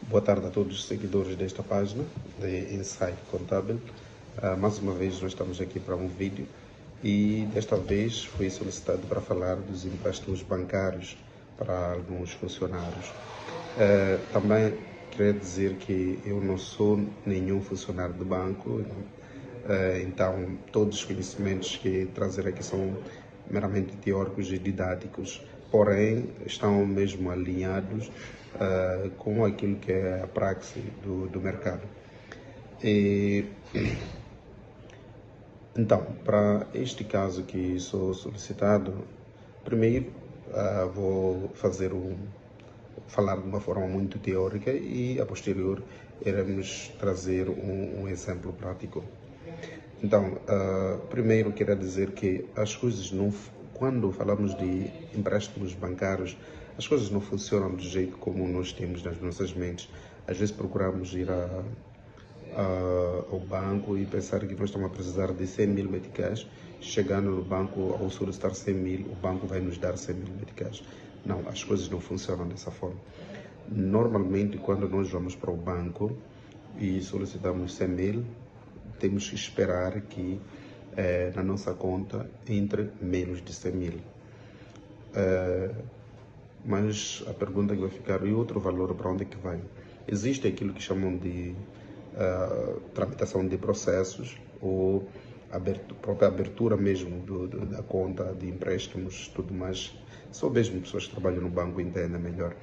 Boa tarde a todos os seguidores desta página de Insight Contábil. Mais uma vez nós estamos aqui para um vídeo e desta vez fui solicitado para falar dos empréstimos bancários para alguns funcionários. Também queria dizer que eu não sou nenhum funcionário de banco, então todos os conhecimentos que trazer aqui são meramente teóricos e didáticos, porém estão mesmo alinhados com aquilo que é a praxe do mercado. Então, para este caso que sou solicitado, primeiro vou falar de uma forma muito teórica e a posterior iremos trazer um exemplo prático. Então, primeiro quero dizer que as coisas não, quando falamos de empréstimos bancários, as coisas não funcionam do jeito como nós temos nas nossas mentes. Às vezes procuramos ir ao banco e pensar que nós estamos a precisar de 100 mil meticais. Chegando no banco, ao solicitar 100 mil, o banco vai nos dar 100 mil meticais. Não, as coisas não funcionam dessa forma. Normalmente, quando nós vamos para o banco e solicitamos 100 mil, temos que esperar que na nossa conta entre menos de 100 mil. Mas a pergunta que vai ficar, e outro valor, para onde é que vai? Existe aquilo que chamam de tramitação de processos ou própria abertura mesmo da conta de empréstimos, tudo mais. Só mesmo pessoas que trabalham no banco entendem melhor.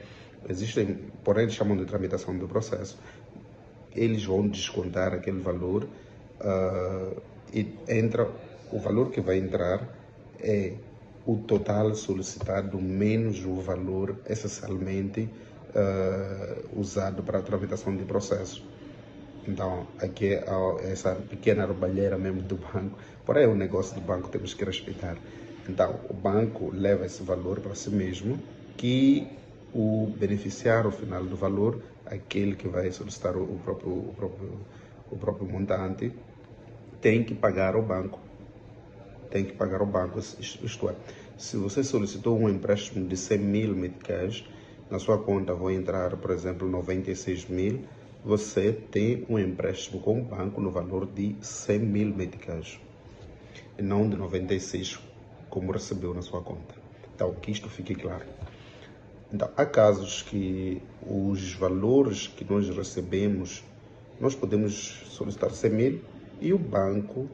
Existem, porém, eles chamam de tramitação do processo. Eles vão descontar aquele valor e entra, o valor que vai entrar é o total solicitado menos o valor essencialmente usado para a tramitação de processo. Então, aqui é essa pequena roubalheira mesmo do banco, porém é um negócio do banco, temos que respeitar. Então, o banco leva esse valor para si mesmo, que o beneficiário final do valor, aquele que vai solicitar o próprio montante, tem que pagar ao banco. Tem que pagar ao banco, isto é, se você solicitou um empréstimo de 100 mil meticais, na sua conta vão entrar, por exemplo, 96 mil, você tem um empréstimo com o banco no valor de 100 mil meticais, e não de 96, como recebeu na sua conta. Então, que isto fique claro. Então, há casos que os valores que nós recebemos, nós podemos solicitar 100 mil e o banco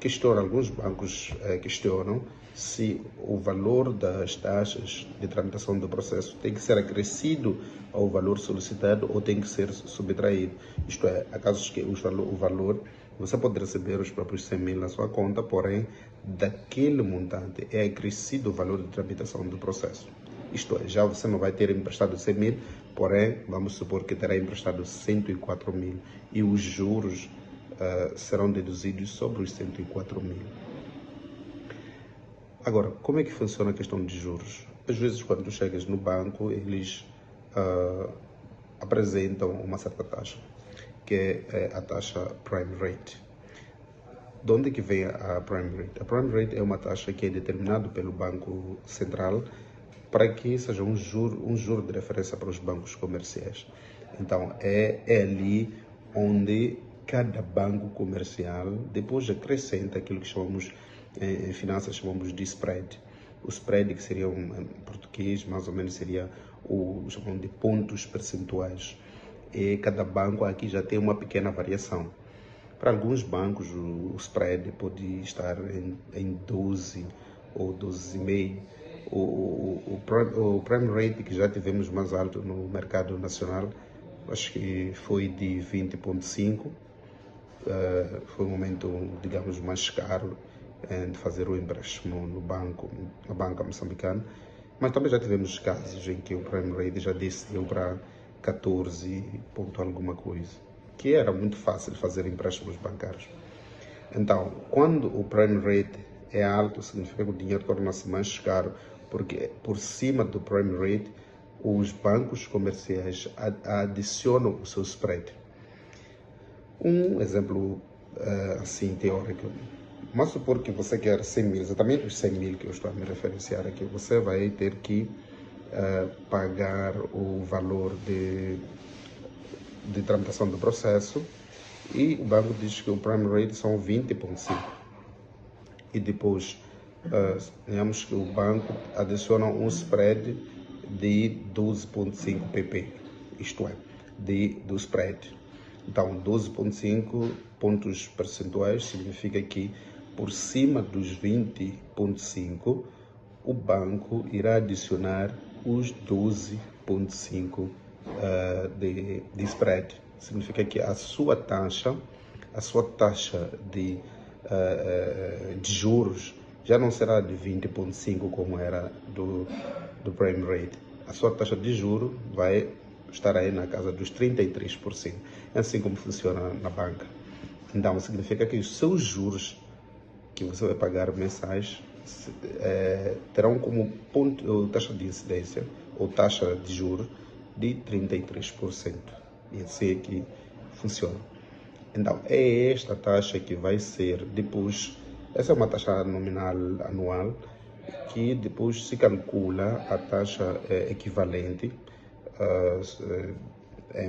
questiona, alguns bancos questionam se o valor das taxas de tramitação do processo tem que ser acrescido ao valor solicitado ou tem que ser subtraído. Isto é, há casos que o valor, você pode receber os próprios 100 mil na sua conta, porém, daquele montante é acrescido o valor de tramitação do processo. Isto é, já você não vai ter emprestado 100 mil, porém, vamos supor que terá emprestado 104 mil e os juros serão deduzidos sobre os 104 mil. Agora, como é que funciona a questão de juros? Às vezes, quando tu chegas no banco, eles apresentam uma certa taxa, que é a taxa Prime Rate. De onde é que vem a Prime Rate? A Prime Rate é uma taxa que é determinada pelo Banco Central para que seja um juro de referência para os bancos comerciais. Então, é ali onde cada banco comercial depois acrescenta aquilo que chamamos, em finanças, chamamos de spread. O spread, que seria em português, mais ou menos seria chamamos de pontos percentuais. E cada banco aqui já tem uma pequena variação. Para alguns bancos, o spread pode estar em 12 ou 12,5. O prime rate que já tivemos mais alto no mercado nacional, acho que foi de 20,5. Foi um momento, digamos, mais caro de fazer o empréstimo na banca moçambicana, mas também já tivemos casos em que o prime rate já desceu para 14 ponto alguma coisa, que era muito fácil fazer empréstimos bancários. Então, quando o prime rate é alto, significa que o dinheiro torna-se mais caro, porque por cima do prime rate, os bancos comerciais adicionam o seu spread. Um exemplo assim teórico, mas supor que você quer 100 mil, exatamente os 100 mil que eu estou a me referenciar aqui, você vai ter que pagar o valor de de tramitação do processo, e o banco diz que o prime rate são 20,5. E depois, digamos que o banco adiciona um spread de 12,5 pp, isto é, do spread. Então, 12,5 pontos percentuais significa que por cima dos 20,5, o banco irá adicionar os 12,5 de spread. Significa que a sua taxa de juros já não será de 20,5 como era do prime rate. A sua taxa de juros vai estar aí na casa dos 33%. É assim como funciona na banca. Então, significa que os seus juros que você vai pagar mensais terão como taxa de incidência ou taxa de juros de 33%. E assim é que funciona. Então, é esta taxa que vai ser depois, essa é uma taxa nominal anual, que depois se calcula a taxa equivalente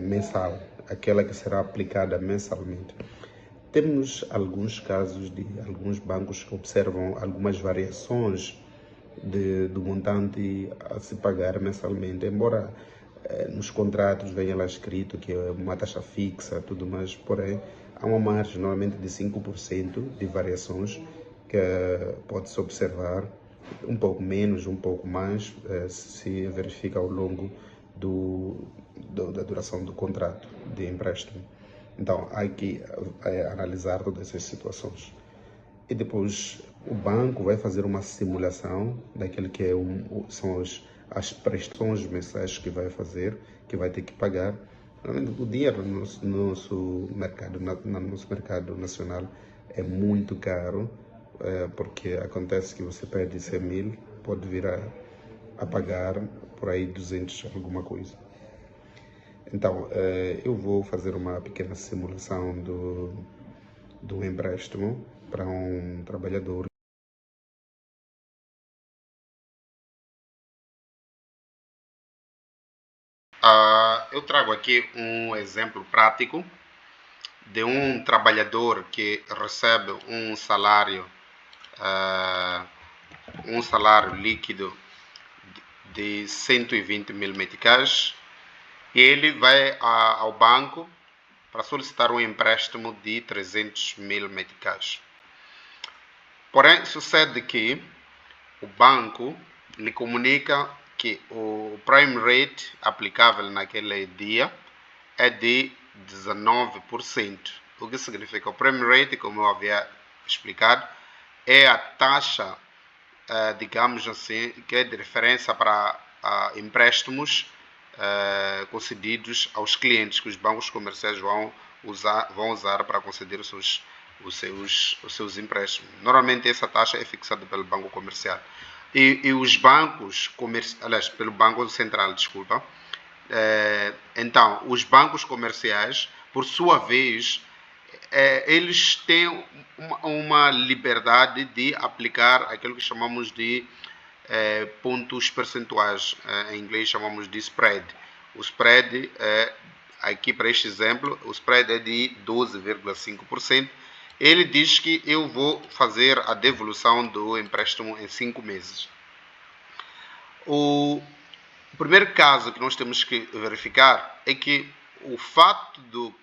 mensal, aquela que será aplicada mensalmente. Temos alguns casos de alguns bancos que observam algumas variações do montante a se pagar mensalmente, embora nos contratos venha lá escrito que é uma taxa fixa, tudo mais, porém há uma margem normalmente de 5% de variações que pode-se observar, um pouco menos, um pouco mais, se verifica ao longo da duração do contrato de empréstimo. Então, há que analisar todas essas situações. E depois o banco vai fazer uma simulação daquele que são as prestações mensais que vai fazer, que vai ter que pagar. O dinheiro no nosso mercado nacional é muito caro, porque acontece que você perde 100 mil, pode vir a pagar por aí 200 alguma coisa. Então, eu vou fazer uma pequena simulação do empréstimo para um trabalhador. Eu trago aqui um exemplo prático de um trabalhador que recebe um salário líquido de 120 mil meticais, e ele vai ao banco para solicitar um empréstimo de 300 mil meticais. Porém, sucede que o banco lhe comunica que o prime rate aplicável naquele dia é de 19%. O que significa? O prime rate, como eu havia explicado, é a taxa, digamos assim, que é de referência para empréstimos concedidos aos clientes, que os bancos comerciais vão usar para conceder os seus empréstimos. Normalmente essa taxa é fixada pelo banco comercial. E os bancos aliás, pelo Banco Central, desculpa. Então, os bancos comerciais, por sua vez, eles têm uma liberdade de aplicar aquilo que chamamos de pontos percentuais, em inglês chamamos de spread. O spread, aqui para este exemplo, o spread é de 12,5%. Ele diz que eu vou fazer a devolução do empréstimo em 5 meses. O primeiro caso que nós temos que verificar é que o fato do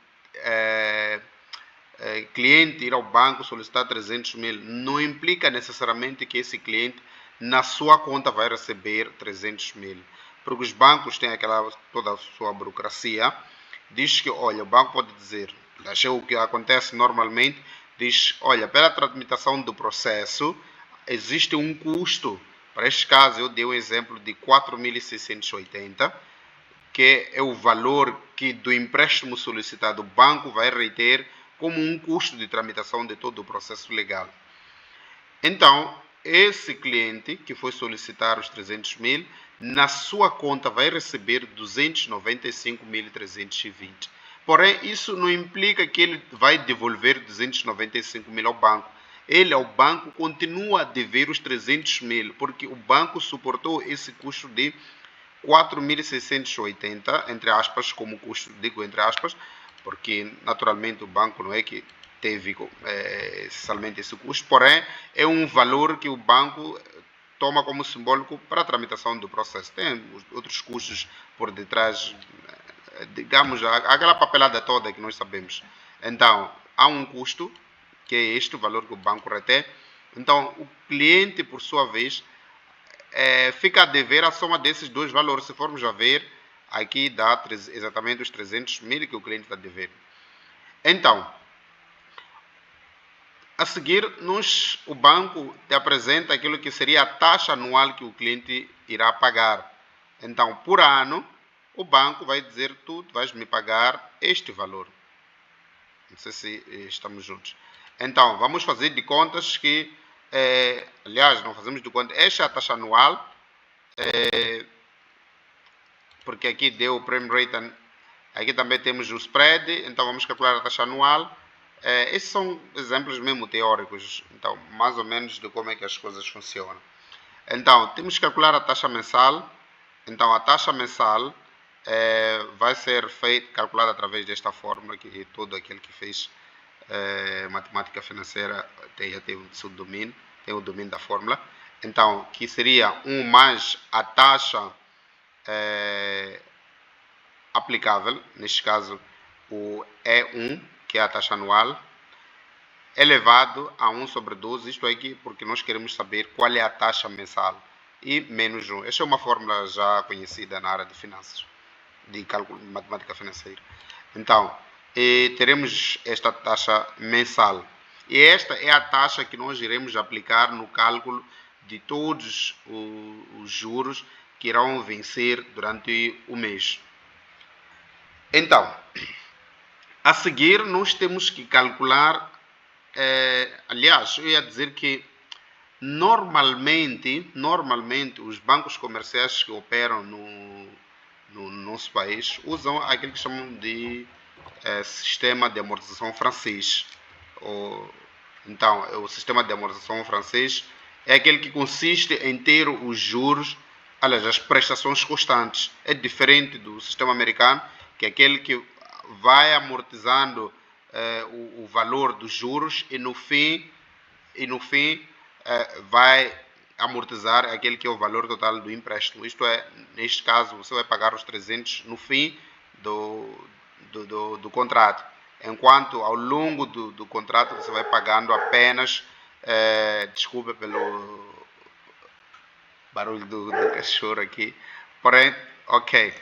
cliente ir ao banco solicitar 300 mil não implica necessariamente que esse cliente na sua conta vai receber 300 mil, porque os bancos têm toda a sua burocracia. Diz que, olha, o banco pode dizer, o que acontece normalmente, diz, olha, pela tramitação do processo existe um custo. Para este caso eu dei um exemplo de 4.680, que é o valor que do empréstimo solicitado o banco vai reter como um custo de tramitação de todo o processo legal. Então, esse cliente que foi solicitar os 300 mil, na sua conta vai receber 295.320. Porém, isso não implica que ele vai devolver 295 mil ao banco. Ele, ao banco, continua a dever os 300 mil, porque o banco suportou esse custo de 4.680, entre aspas, como custo, digo entre aspas, porque naturalmente o banco não é que teve essencialmente esse custo, porém é um valor que o banco toma como simbólico para a tramitação do processo. Tem outros custos por detrás, digamos, aquela papelada toda que nós sabemos. Então, há um custo, que é este o valor que o banco retém. Então, o cliente, por sua vez, fica a dever a soma desses dois valores. Se formos a ver, aqui dá exatamente os 300 mil que o cliente está a dever. Então, a seguir, o banco te apresenta aquilo que seria a taxa anual que o cliente irá pagar. Então, por ano, o banco vai dizer, tu vais me pagar este valor. Não sei se estamos juntos. Então, vamos fazer de contas que, aliás, não fazemos de conta, esta é a taxa anual, porque aqui deu o prime rate, aqui também temos o spread, então vamos calcular a taxa anual. Esses são exemplos mesmo teóricos, então, mais ou menos de como é que as coisas funcionam. Então, temos que calcular a taxa mensal. Então, a taxa mensal vai ser calculada através desta fórmula, que todo aquele que fez matemática financeira já tem o seu domínio, tem o domínio da fórmula. Então, que seria 1 mais a taxa aplicável, neste caso o E1, que é a taxa anual, elevado a 1 sobre 12, isto aqui porque nós queremos saber qual é a taxa mensal, e menos 1. Esta é uma fórmula já conhecida na área de finanças, de cálculo de matemática financeira. Então, teremos esta taxa mensal. E esta é a taxa que nós iremos aplicar no cálculo de todos os juros que irão vencer durante o mês. Então, a seguir nós temos que calcular, aliás, eu ia dizer que normalmente os bancos comerciais que operam no nosso país usam aquilo que chamam de sistema de amortização francês. Então, o sistema de amortização francês é aquele que consiste em ter os juros, aliás, as prestações constantes. É diferente do sistema americano, que é aquele que vai amortizando o valor dos juros e no fim vai amortizar aquele que é o valor total do empréstimo. Isto é, neste caso, você vai pagar os 300 no fim do contrato, enquanto ao longo do contrato você vai pagando apenas, desculpa pelo barulho do cachorro aqui, porém, ok,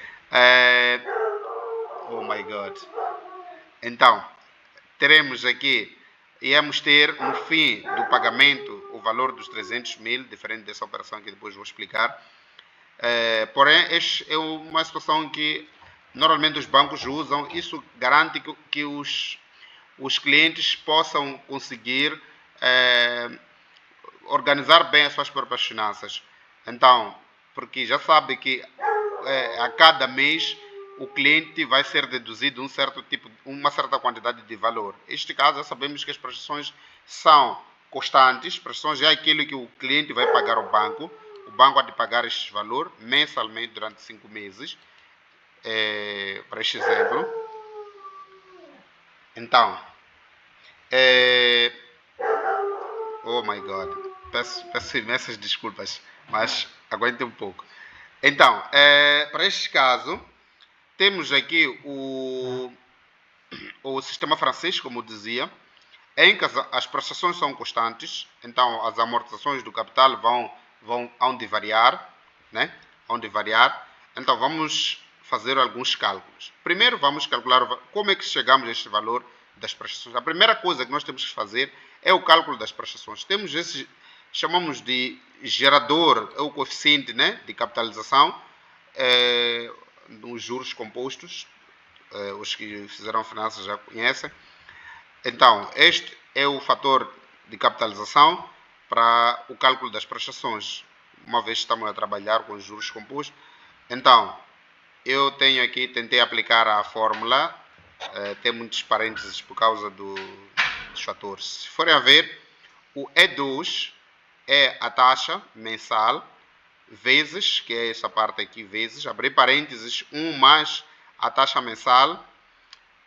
oh my god, então, teremos aqui, íamos ter no fim do pagamento o valor dos 300 mil, diferente dessa operação que depois vou explicar. Porém, esta é uma situação que normalmente os bancos usam. Isso garante que os clientes possam conseguir organizar bem as suas próprias finanças. Então, porque já sabe que a cada mês o cliente vai ser deduzido uma certa quantidade de valor. Neste caso, já sabemos que as prestações são constantes, prestações é aquilo que o cliente vai pagar ao banco. O banco há de pagar este valor mensalmente durante 5 meses, para este exemplo. Então, oh my god, peço imensas desculpas, mas aguente um pouco. Então, para este caso, temos aqui o sistema francês, como eu dizia, em que as prestações são constantes, então as amortizações do capital hão de variar, né? Hão de variar. Então vamos fazer alguns cálculos. Primeiro vamos calcular como é que chegamos a este valor das prestações. A primeira coisa que nós temos que fazer é o cálculo das prestações. Temos esse, chamamos de gerador, é o coeficiente, né, de capitalização, nos juros compostos, os que fizeram finanças já conhecem. Então, este é o fator de capitalização para o cálculo das prestações, uma vez que estamos a trabalhar com os juros compostos. Então, eu tenho aqui, tentei aplicar a fórmula, tem muitos parênteses por causa dos fatores. Se forem a ver, o E2 é a taxa mensal, vezes, que é essa parte aqui, vezes, abrir parênteses, 1 mais a taxa mensal,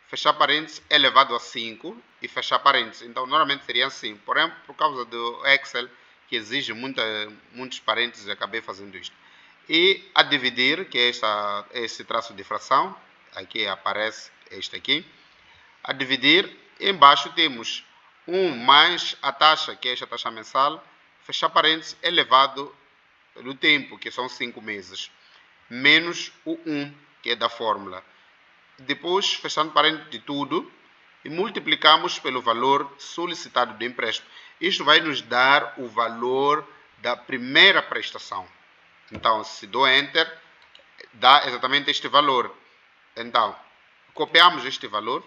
fechar parênteses elevado a 5 e fechar parênteses. Então, normalmente seria assim. Porém, por causa do Excel, que exige muitos parênteses, acabei fazendo isto. E a dividir, que é esse traço de fração, aqui aparece este aqui. A dividir, embaixo temos 1 mais a taxa, que é esta taxa mensal, fechar parênteses, elevado no tempo, que são 5 meses, menos o 1, que é da fórmula. Depois, fechando parênteses de tudo, e multiplicamos pelo valor solicitado do empréstimo. Isto vai nos dar o valor da primeira prestação. Então, se dou Enter, dá exatamente este valor. Então, copiamos este valor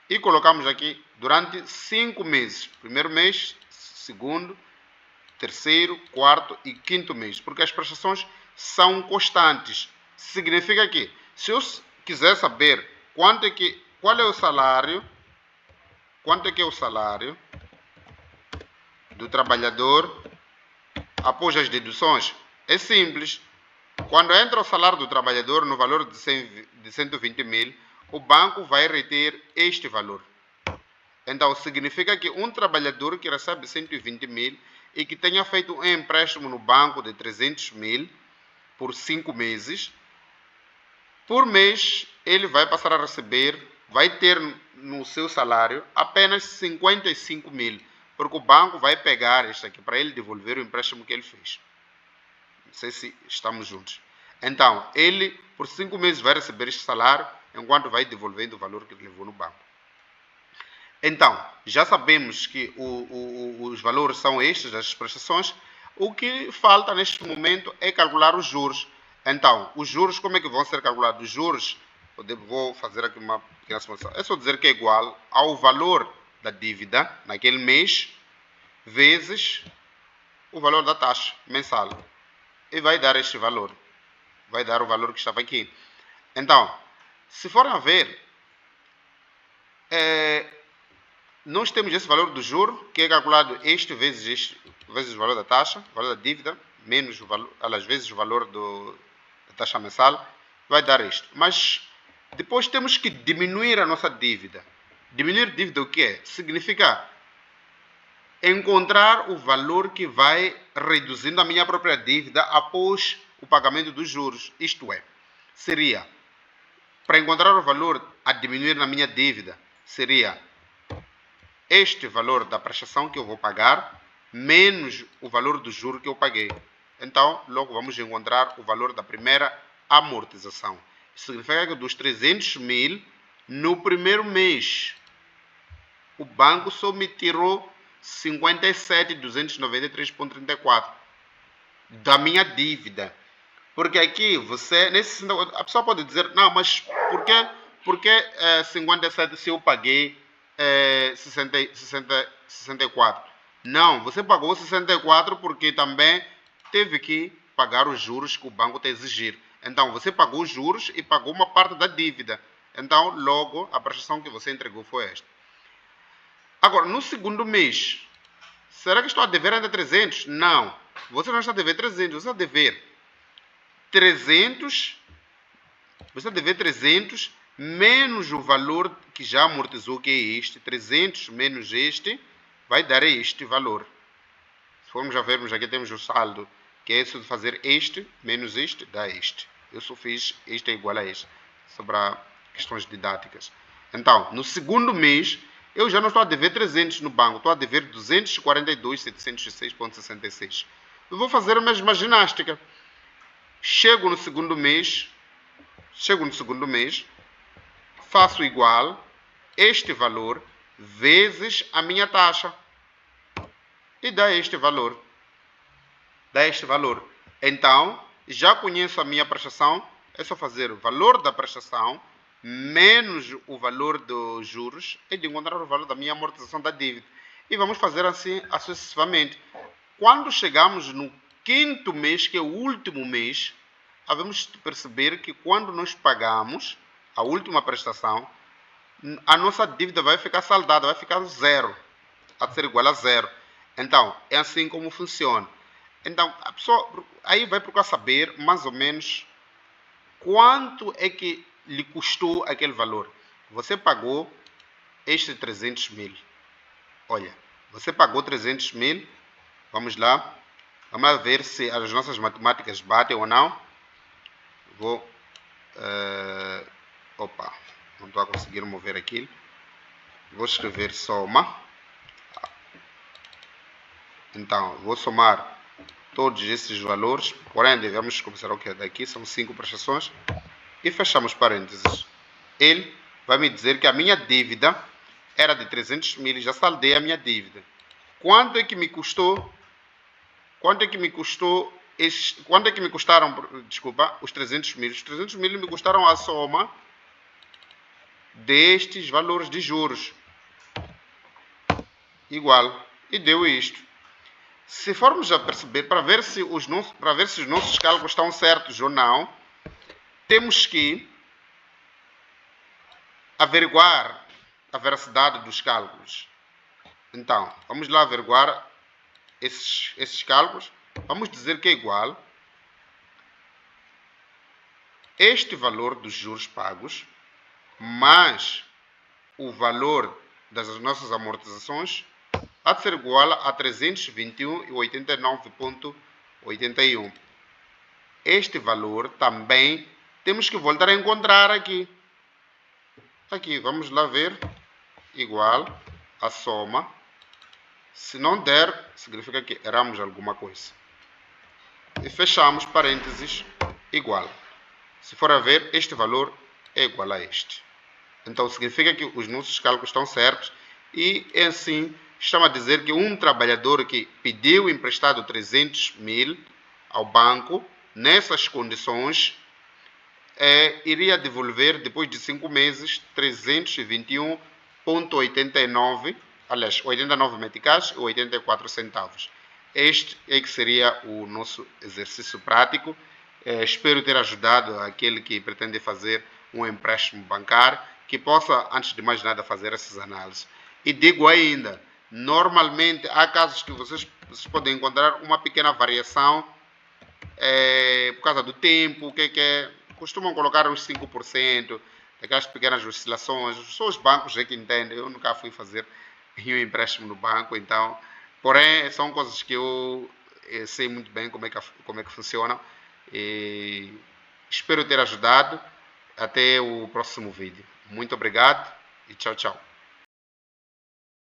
e colocamos aqui durante 5 meses. Primeiro mês, segundo, terceiro, quarto e quinto mês. Porque as prestações são constantes. Significa que, se eu quiser saber qual é o salário do trabalhador após as deduções, é simples. Quando entra o salário do trabalhador no valor de 120 mil, o banco vai reter este valor. Então, significa que um trabalhador que recebe 120 mil e que tenha feito um empréstimo no banco de 300 mil por 5 meses, por mês ele vai passar a receber, vai ter no seu salário apenas 55 mil, porque o banco vai pegar isto aqui para ele devolver o empréstimo que ele fez. Não sei se estamos juntos. Então, ele por 5 meses vai receber este salário, enquanto vai devolvendo o valor que ele levou no banco. Então, já sabemos que os valores são estes, das prestações. O que falta neste momento é calcular os juros. Então, os juros, como é que vão ser calculados? Os juros, vou fazer aqui uma pequena simulação. É só dizer que é igual ao valor da dívida naquele mês, vezes o valor da taxa mensal. E vai dar este valor. Vai dar o valor que estava aqui. Então, se forem a ver, nós temos esse valor do juro, que é calculado este vezes o valor da taxa, o valor da dívida, menos o valor, às vezes o valor da taxa mensal, vai dar isto. Mas depois temos que diminuir a nossa dívida. Diminuir dívida o que é? Significa encontrar o valor que vai reduzindo a minha própria dívida após o pagamento dos juros. Isto é, seria, para encontrar o valor a diminuir na minha dívida, seria este valor da prestação que eu vou pagar, menos o valor do juro que eu paguei. Então, logo vamos encontrar o valor da primeira amortização. Isso significa que dos 300 mil, no primeiro mês, o banco só me tirou 57.293,34 da minha dívida. Porque aqui, a pessoa pode dizer, não, mas por que 57 se eu paguei 64? Não, você pagou 64 porque também teve que pagar os juros que o banco te exigir. Então, você pagou os juros e pagou uma parte da dívida. Então, logo, a prestação que você entregou foi esta. Agora, no segundo mês, será que estou a dever ainda 300? Não, você não está a dever 300, você está a dever 300, menos o valor que já amortizou, que é este, 300 menos este, vai dar este valor. Se formos a vermos, aqui temos o saldo, que é isso de fazer este menos este, dá este. Eu só fiz este é igual a este, sobre questões didáticas. Então, no segundo mês, eu já não estou a dever 300 no banco, estou a dever 242.706,66. Eu vou fazer a mesma ginástica. Chego no segundo mês, faço igual este valor vezes a minha taxa. E dá este valor. Então, já conheço a minha prestação, é só fazer o valor da prestação menos o valor dos juros e de encontrar o valor da minha amortização da dívida. E vamos fazer assim sucessivamente. Quando chegamos no quinto mês, que é o último mês, vamos perceber que quando nós pagamos a última prestação, a nossa dívida vai ficar saldada, vai ficar zero, a ser igual a zero. Então, é assim como funciona. Então, a pessoa aí vai procurar saber mais ou menos quanto é que lhe custou aquele valor. Você pagou estes 300 mil. Olha, você pagou 300 mil. Vamos lá. Vamos lá ver se as nossas matemáticas batem ou não. Vou... opa, não estou a conseguir mover aquilo. Vou escrever soma. Então, vou somar todos esses valores. Porém, devemos começar o que é daqui. São 5 prestações. E fechamos parênteses. Ele vai me dizer que a minha dívida era de 300 mil. Já saldei a minha dívida. Quanto é que me custou? Quanto é que me custaram, desculpa, os 300 mil? Os 300 mil me custaram a soma destes valores de juros. Igual. E deu isto. Se formos a perceber, para ver se os nossos cálculos estão certos ou não, temos que averiguar a veracidade dos cálculos. Então, vamos lá averiguar esses cálculos. Vamos dizer que é igual este valor dos juros pagos mais o valor das nossas amortizações há de ser igual a 321,89,81. Este valor também temos que voltar a encontrar aqui. Aqui, vamos lá ver. Igual a soma. Se não der, significa que erramos alguma coisa. E fechamos parênteses igual. Se for a ver, este valor é igual a este. Então, significa que os nossos cálculos estão certos. E, assim, estamos a dizer que um trabalhador que pediu emprestado 300 mil ao banco, nessas condições, iria devolver, depois de 5 meses, 321,89, aliás, 89 meticais e 84 centavos. Este é que seria o nosso exercício prático. Espero ter ajudado aquele que pretende fazer um empréstimo bancário, que possa, antes de mais nada, fazer essas análises. E digo ainda, normalmente há casos que vocês podem encontrar uma pequena variação por causa do tempo, costumam colocar uns 5%, aquelas pequenas oscilações. Só os bancos é que entendem. Eu nunca fui fazer um empréstimo no banco, então, porém, são coisas que eu sei muito bem como é que funcionam. E espero ter ajudado. Até o próximo vídeo. Muito obrigado e tchau, tchau.